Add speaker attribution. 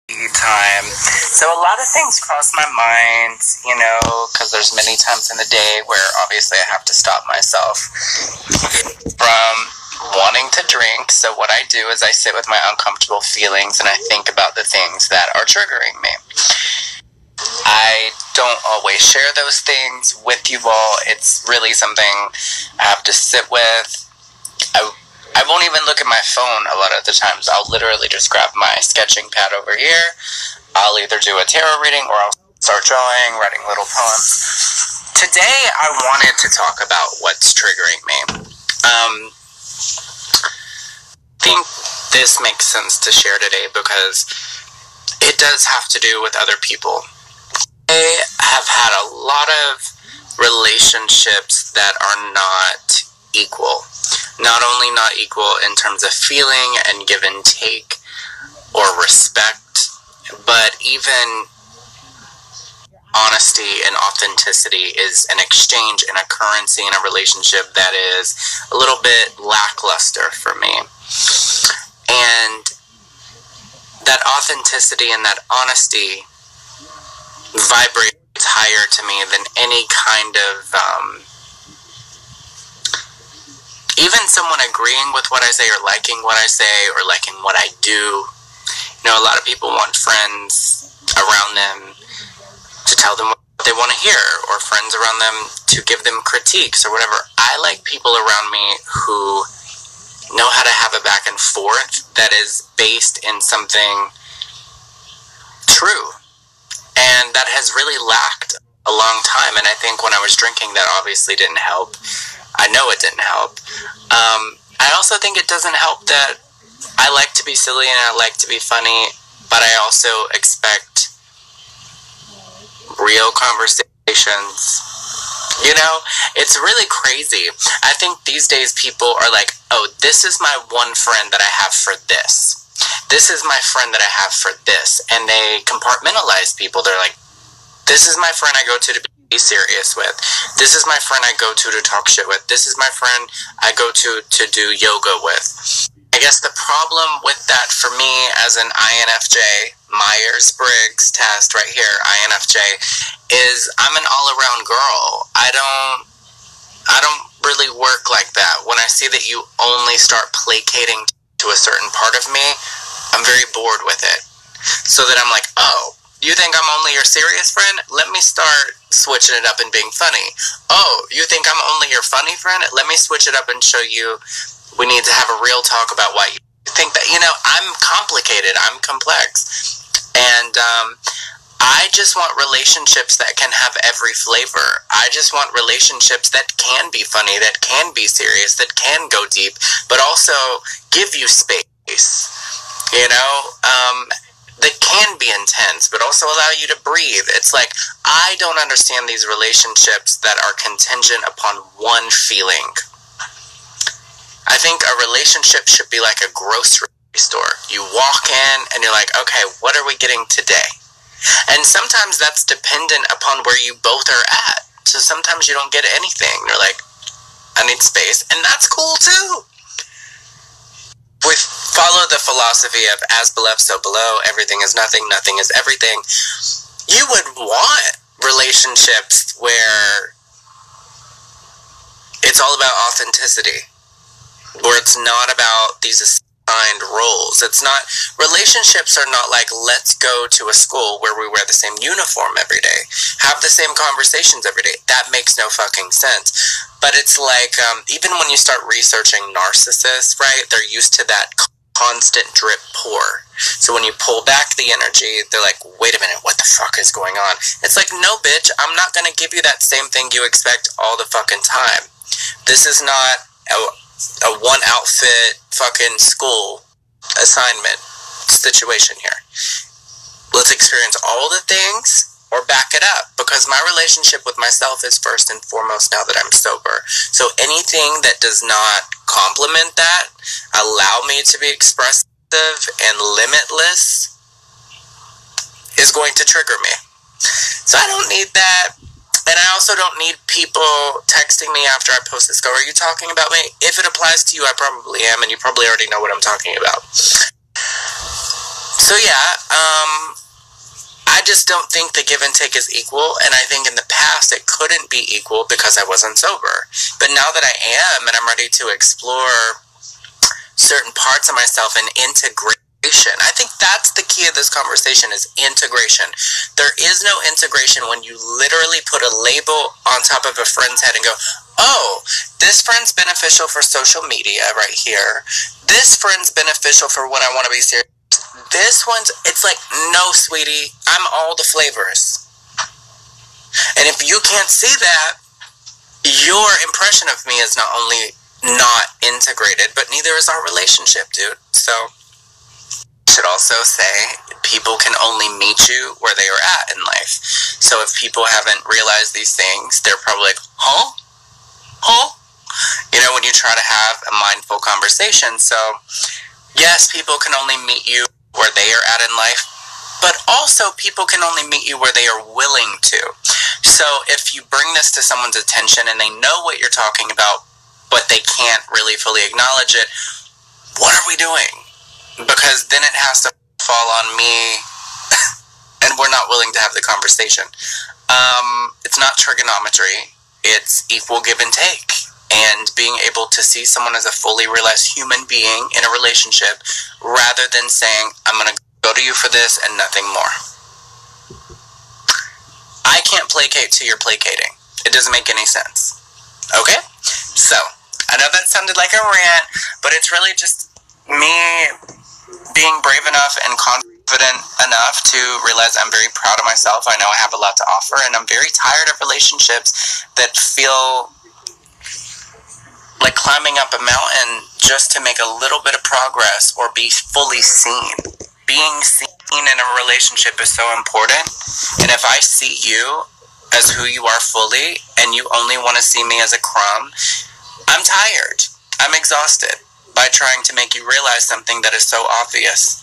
Speaker 1: time. So a lot of things cross my mind, you know, because there's many times in the day where obviously I have to stop myself from wanting to drink. So what I do is I sit with my uncomfortable feelings and I think about the things that are triggering me. I don't always share those things with you all. It's really something I have to sit with. I won't even look at my phone a lot of the times. I'll literally just grab my sketching pad over here. I'll either do a tarot reading or I'll start drawing, writing little poems. Today, I wanted to talk about what's triggering me. I think this makes sense to share today because it does have to do with other people. I have had a lot of relationships that are not equal. Not only not equal in terms of feeling and give and take or respect, but even honesty and authenticity is an exchange and a currency in a relationship that is a little bit lackluster for me. And that authenticity and that honesty vibrates higher to me than any kind of even someone agreeing with what I say or liking what I say or liking what I do. You know, a lot of people want friends around them to tell them what they want to hear, or friends around them to give them critiques or whatever. I like people around me who know how to have a back and forth that is based in something true. And that has really lacked a long time. And I think when I was drinking, that obviously didn't help. I know it didn't help. I also think it doesn't help that I like to be silly and I like to be funny, but I also expect real conversations. You know, it's really crazy. I think these days people are like, oh, this is my one friend that I have for this. This is my friend that I have for this. And they compartmentalize people. They're like, this is my friend I go to be serious with. This is my friend I go to talk shit with. This is my friend I go to do yoga with. I guess the problem with that for me as an INFJ, Myers-Briggs test right here, INFJ, is I'm an all-around girl. I don't really work like that. When I see that you only start placating to a certain part of me, I'm very bored with it. So that I'm like, oh, you think I'm only your serious friend? Let me start switching it up and being funny. Oh, you think I'm only your funny friend? Let me switch it up and show you we need to have a real talk about why you think that. You know, I'm complicated. I'm complex. And I just want relationships that can have every flavor. I just want relationships that can be funny, that can be serious, that can go deep, but also give you space. You know, that can be intense, but also allow you to breathe. It's like, I don't understand these relationships that are contingent upon one feeling. I think a relationship should be like a grocery store. You walk in and you're like, okay, what are we getting today? And sometimes that's dependent upon where you both are at. So sometimes you don't get anything. You're like, I need space. And that's cool too. We follow the philosophy of as below, so below, everything is nothing, nothing is everything. You would want relationships where it's all about authenticity, where it's not about these assigned roles. It's not, relationships are not like, let's go to a school where we wear the same uniform every day, have the same conversations every day. That makes no fucking sense. But it's like, even when you start researching narcissists, right, they're used to that constant drip pour. So when you pull back the energy, they're like, wait a minute, what the fuck is going on? It's like, no, bitch, I'm not going to give you that same thing you expect all the fucking time. This is not a one outfit fucking school assignment situation here. Let's experience all the things or back it up, because my relationship with myself is first and foremost now that I'm sober. So anything that does not complement that, allow me to be expressive and limitless, is going to trigger me. So I don't need that. And I also don't need people texting me after I post this, go, are you talking about me? If it applies to you, I probably am, and you probably already know what I'm talking about. So yeah, just don't think the give and take is equal, and I think in the past it couldn't be equal because I wasn't sober. But now that I am, and I'm ready to explore certain parts of myself and integration, I think that's the key of this conversation, is integration. There is no integration when you literally put a label on top of a friend's head and go, oh, this friend's beneficial for social media right here. This friend's beneficial for when I want to be serious. This one's, it's like, no, sweetie, I'm all the flavors. And if you can't see that, your impression of me is not only not integrated, but neither is our relationship, dude. So, I should also say, people can only meet you where they are at in life. So if people haven't realized these things, they're probably like, huh? Huh? You know, when you try to have a mindful conversation. So, yes, people can only meet you where they are at in life, but also people can only meet you where they are willing to. So if you bring this to someone's attention and they know what you're talking about, but they can't really fully acknowledge it, what are we doing? Because then it has to fall on me and we're not willing to have the conversation. It's not trigonometry, it's equal give and take. And being able to see someone as a fully realized human being in a relationship, rather than saying, I'm going to go to you for this and nothing more. I can't placate to your placating. It doesn't make any sense. Okay? So, I know that sounded like a rant, but it's really just me being brave enough and confident enough to realize I'm very proud of myself. I know I have a lot to offer, and I'm very tired of relationships that feel like climbing up a mountain just to make a little bit of progress or be fully seen. Being seen in a relationship is so important. And if I see you as who you are fully and you only want to see me as a crumb, I'm tired. I'm exhausted by trying to make you realize something that is so obvious.